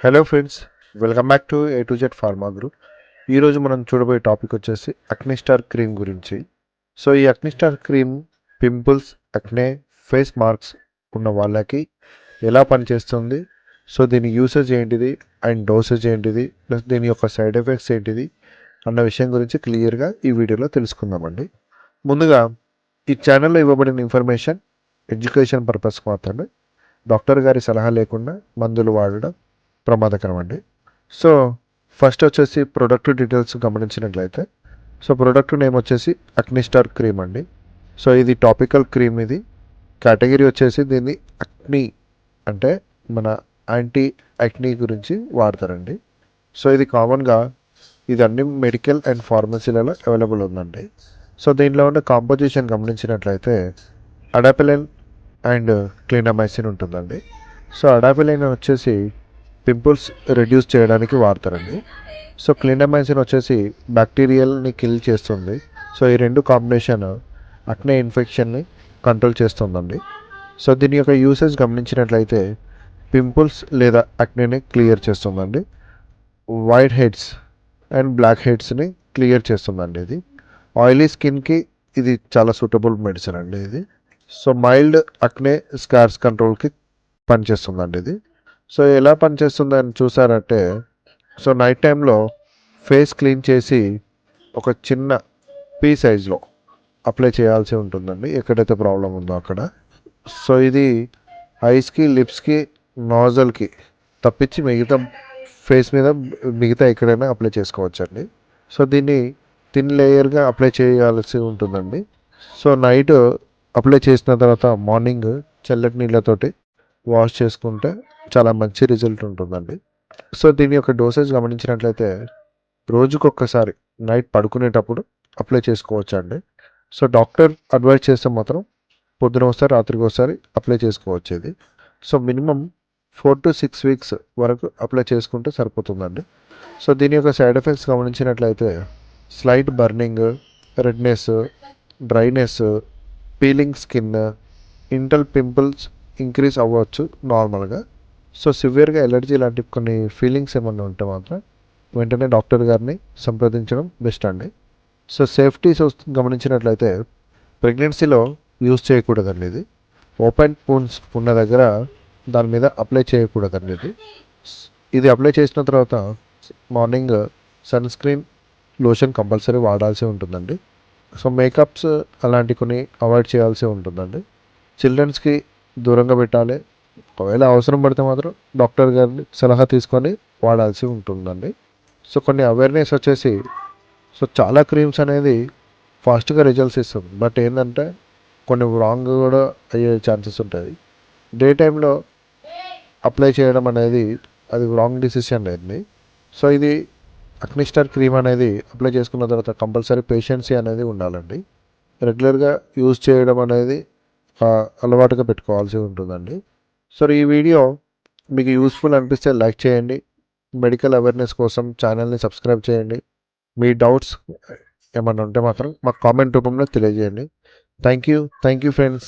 Hello friends, welcome back to A to Z pharma group. ఈరోజు మనం చూడబోయే topic వచ్చేసి అక్నిస్టార్ క్రీమ్ గురించి. సో ఈ అక్నిస్టార్ క్రీమ్ పింపుల్స్, అక్నే, ఫేస్ మార్క్స్ ఉన్న వాళ్ళకి ఎలా పనిచేస్తుంది, సో దీని యూసేజ్ ఏంటిది అండ్ డోసేజ్ ఏంటిది, ప్లస్ దీని యొక్క సైడ్ ఎఫెక్ట్స్ ఏంటిది అన్న విషయం గురించి క్లియర్గా ఈ వీడియోలో తెలుసుకుందామండి. ముందుగా ఈ ఛానల్లో ఇవ్వబడిన ఇన్ఫర్మేషన్ ఎడ్యుకేషన్ పర్పస్ మాత్రమే. డాక్టర్ గారి సలహా లేకుండా మందులు వాడడం ప్రమాదకరం అండి. సో ఫస్ట్ వచ్చేసి ప్రొడక్ట్ డీటెయిల్స్ గమనించినట్లయితే, సో ప్రొడక్ట్ నేమ్ వచ్చేసి అక్నిస్టార్ క్రీమ్ అండి. సో ఇది టాపికల్ క్రీమ్. ఇది కేటగిరీ వచ్చేసి దీన్ని అక్ని అంటే మన యాంటీ అక్ని గురించి వాడతారండి. సో ఇది కామన్గా ఇది అన్ని మెడికల్ అండ్ ఫార్మసీలలో అవైలబుల్ ఉందండి. సో దీనిలో ఉన్న కాంపోజిషన్ గమనించినట్లయితే అడాపిలైన్ అండ్ క్లిండామైసిన్ ఉంటుందండి. సో అడాపిలైన్ వచ్చేసి పింపుల్స్ రెడ్యూస్ చేయడానికి వాడతారండి. సో క్లిండామైసిన్ వచ్చేసి బ్యాక్టీరియల్ని కిల్ చేస్తుంది. సో ఈ రెండు కాంబినేషన్ అక్నే ఇన్ఫెక్షన్ని కంట్రోల్ చేస్తుందండి. సో దీని యొక్క యూసేజ్ గమనించినట్లయితే పింపుల్స్ లేదా అక్నేని క్లియర్ చేస్తుందండి. వైట్ హెడ్స్ అండ్ బ్లాక్ హెడ్స్ని క్లియర్ చేస్తుందండి. ఇది ఆయిలీ స్కిన్కి ఇది చాలా సూటబుల్ మెడిసిన్ అండి ఇది. సో మైల్డ్ అక్నే స్కార్స్ కంట్రోల్కి పనిచేస్తుందండి ఇది. సో ఎలా పనిచేస్తుంది అని చూసారంటే, సో నైట్ టైంలో ఫేస్ క్లీన్ చేసి ఒక చిన్న పీ సైజ్లో అప్లై చేయాల్సి ఉంటుందండి ఎక్కడైతే ప్రాబ్లం ఉందో అక్కడ. సో ఇది ఐస్కి, లిప్స్కి, నాజల్కి తప్పించి మిగతా ఫేస్ మీద మిగతా ఎక్కడైనా అప్లై చేసుకోవచ్చండి. సో దీన్ని థిన్ లేయర్గా అప్లై చేయాల్సి ఉంటుందండి. సో నైట్ అప్లై చేసిన తర్వాత మార్నింగ్ చల్లటి నీళ్ళతోటి వాష్ చేసుకుంటే చాలా మంచి రిజల్ట్ ఉంటుందండి. సో దీని యొక్క డోసేజ్ గమనించినట్లయితే రోజుకొకసారి నైట్ పడుకునేటప్పుడు అప్లై చేసుకోవచ్చు అండి. సో డాక్టర్ అడ్వైజ్ చేస్తే మాత్రం పొద్దున ఒకసారి, రాత్రికి ఒకసారి అప్లై చేసుకోవచ్చు ఇది. సో మినిమం 4 to 6 వీక్స్ వరకు అప్లై చేసుకుంటే సరిపోతుందండి. సో దీని యొక్క సైడ్ ఎఫెక్ట్స్ గమనించినట్లయితే slight burning, redness, dryness, peeling skin, Intel pimples increase అవ్వచ్చు నార్మల్గా. సో సివియర్గా ఎలర్జీ లాంటి కొన్ని ఫీలింగ్స్ ఏమన్నా ఉంటే మాత్రం వెంటనే డాక్టర్ గారిని సంప్రదించడం బెస్ట్ అండి. సో సేఫ్టీస్ గమనించినట్లయితే ప్రెగ్నెన్సీలో యూజ్ చేయకూడదండి ఇది. ఓపెన్ పూన్స్ ఉన్న దగ్గర దాని మీద అప్లై చేయకూడదండి ఇది. ఇది అప్లై చేసిన తర్వాత morning sunscreen lotion compulsory వాడాల్సి ఉంటుందండి. సో మేకప్స్ అలాంటి కొన్ని అవాయిడ్ చేయాల్సి ఉంటుందండి. చిల్డ్రన్స్కి దూరంగా పెట్టాలి. ఒకవేళ అవసరం పడితే మాత్రం డాక్టర్ గారిని సలహా తీసుకొని వాడాల్సి ఉంటుందండి. సో కొన్ని అవేర్నెస్ వచ్చేసి, సో చాలా క్రీమ్స్ అనేది ఫాస్ట్గా రిజల్ట్స్ ఇస్తుంది. బట్ ఏంటంటే కొన్ని రాంగ్ కూడా అయ్యే ఛాన్సెస్ ఉంటుంది. డే టైంలో అప్లై చేయడం అనేది అది రాంగ్ డిసిషన్ అయింది. సో ఇది అక్నిస్టార్ క్రీమ్ అనేది అప్లై చేసుకున్న తర్వాత కంపల్సరీ పేషెన్సీ అనేది ఉండాలండి. రెగ్యులర్గా యూజ్ చేయడం అనేది అలవాటుగా పెట్టుకోవాల్సి ఉంటుందండి. సో ఈ వీడియో మీకు యూస్ఫుల్ అనిపిస్తే లైక్ చేయండి. మెడికల్ అవేర్నెస్ కోసం ఛానల్ని సబ్స్క్రైబ్ చేయండి. మీ డౌట్స్ ఏమన్నా ఉంటే మాత్రం మాకు కామెంట్ రూపంలో తెలియజేయండి. Thank you friends.